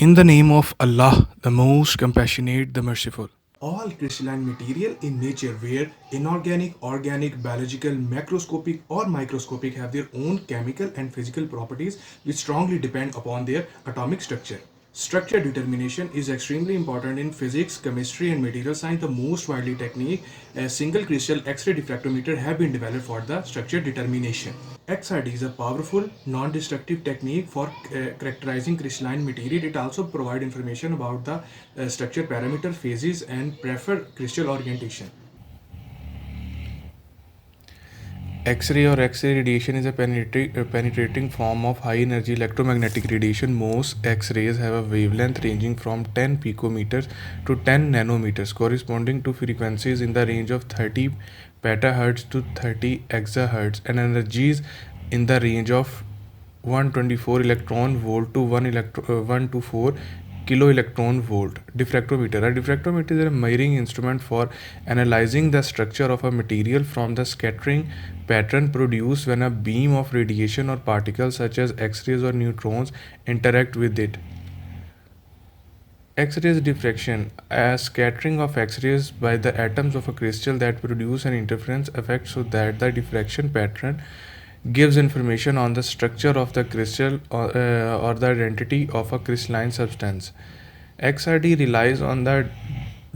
In the name of Allah, the most compassionate, the merciful. All crystalline material in nature, where inorganic, organic, biological, macroscopic, or microscopic, have their own chemical and physical properties which strongly depend upon their atomic structure. Structure determination is extremely important in physics, chemistry, and material science. The most widely technique, a single crystal X-ray diffractometer, have been developed for the structure determination. XRD is a powerful, non-destructive technique for characterizing crystalline material. It also provides information about the structure parameter, phases, and preferred crystal orientation. X-ray or X-ray radiation is a penetrating form of high-energy electromagnetic radiation. Most X-rays have a wavelength ranging from 10 picometers to 10 nanometers, corresponding to frequencies in the range of 30 petahertz to 30 exahertz, and energies in the range of 124 electron volt to 1 to 4 kilo electron volt. Diffractometer. A diffractometer is a measuring instrument for analyzing the structure of a material from the scattering pattern produced when a beam of radiation or particles such as X-rays or neutrons interact with it. X-rays diffraction, a scattering of X-rays by the atoms of a crystal that produce an interference effect so that the diffraction pattern gives information on the structure of the crystal or the identity of a crystalline substance. XRD relies on the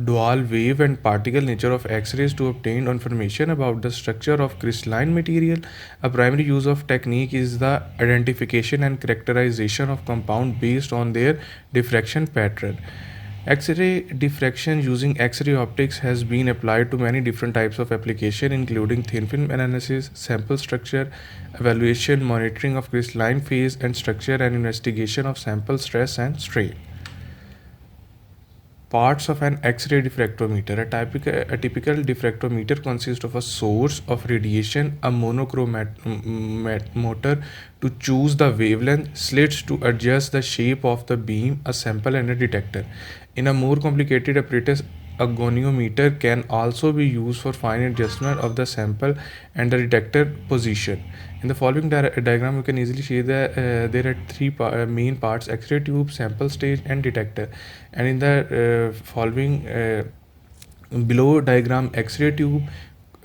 dual wave and particle nature of X-rays to obtain information about the structure of crystalline material. A primary use of technique is the identification and characterization of compound based on their diffraction pattern. X-ray diffraction using X-ray optics has been applied to many different types of application, including thin film analysis, sample structure evaluation, monitoring of crystalline phase and structure, and investigation of sample stress and strain. Parts of an X-ray diffractometer. A typical diffractometer consists of a source of radiation, a motor to choose the wavelength, slits to adjust the shape of the beam, a sample, and a detector. In a more complicated apparatus, a goniometer can also be used for fine adjustment of the sample and the detector position. In the following diagram, you can easily see that there are three main parts: X-ray tube, sample stage, and detector. And in the following below diagram, X-ray tube,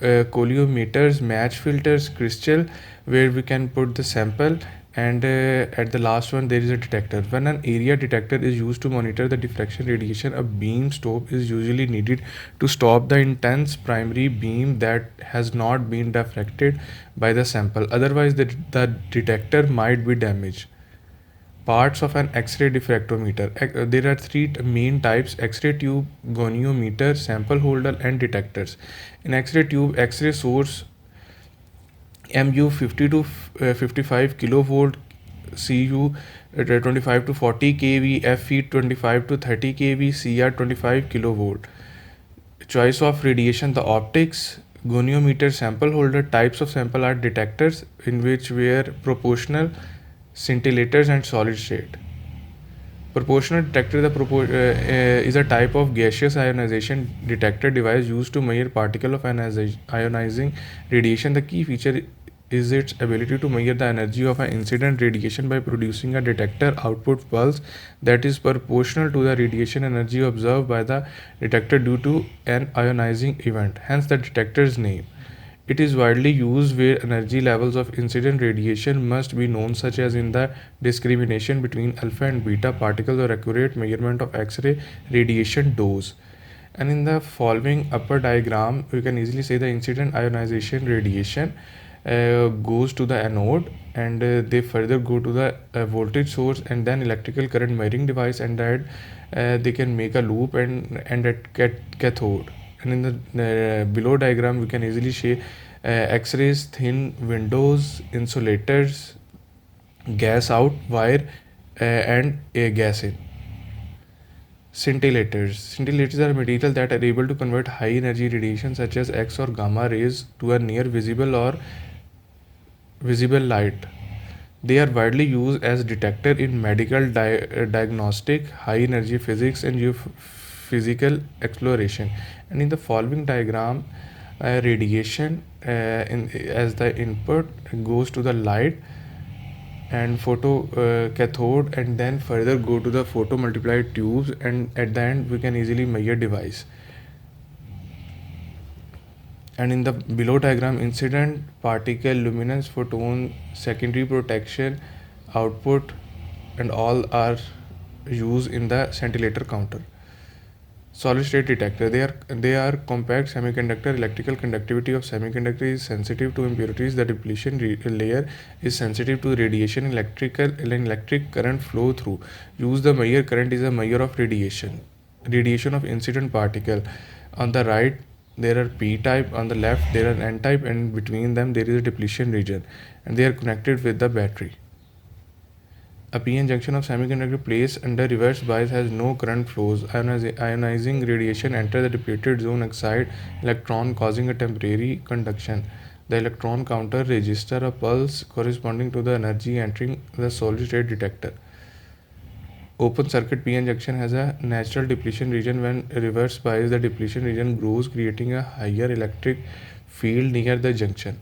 coliometers, match filters, crystal, where we can put the sample, and at the last one there is a detector. When an area detector is used to monitor the diffraction radiation, a beam stop is usually needed to stop the intense primary beam that has not been diffracted by the sample, otherwise the detector might be damaged. Parts of an X-ray diffractometer. There are three main types: X-ray tube, goniometer, sample holder, and detectors. In X-ray tube, X-ray source MU 50 to 55 kilovolt, CU 25 to 40 kV, FE 25 to 30 kV, CR 25 kilovolt. Choice of radiation, the optics, goniometer, sample holder. Types of sample are detectors, in which were proportional, scintillators, and solid state. Proportional detector is a type of gaseous ionization detector device used to measure particle of ionizing radiation. The key feature is its ability to measure the energy of an incident radiation by producing a detector output pulse that is proportional to the radiation energy observed by the detector due to an ionizing event, hence the detector's name. It is widely used where energy levels of incident radiation must be known, such as in the discrimination between alpha and beta particles or accurate measurement of X-ray radiation dose. And in the following upper diagram, we can easily say the incident ionization radiation goes to the anode, and they further go to the voltage source and then electrical current measuring device, and that they can make a loop and at cathode. And in the below diagram, we can easily see X-rays, thin windows, insulators, gas out wire, and a gas in. Scintillators. Scintillators are materials that are able to convert high energy radiation such as X or gamma rays to a near visible or visible light. They are widely used as detector in medical diagnostic, high energy physics, and geophysical exploration. And in the following diagram, radiation as the input goes to the light, and photo cathode, and then further go to the photo multiplied tubes, and at the end we can easily measure device. And in the below diagram, incident particle, luminance, photon, secondary protection, output, and all are used in the scintillator counter. Solid state detector, they are compact semiconductor. Electrical conductivity of semiconductor is sensitive to impurities. The depletion layer is sensitive to radiation. Electric current flow through. Use the measure current is a measure of radiation of incident particle. On the right there are p type, on the left there are n type, and between them there is a depletion region, and they are connected with the battery. A p-n junction of semiconductor placed under reverse bias has no current flows. Ionizing radiation enters the depleted zone, excite electron, causing a temporary conduction. The electron counter registers a pulse corresponding to the energy entering the solid state detector. Open circuit p-n junction has a natural depletion region. When reverse bias, the depletion region grows, creating a higher electric field near the junction.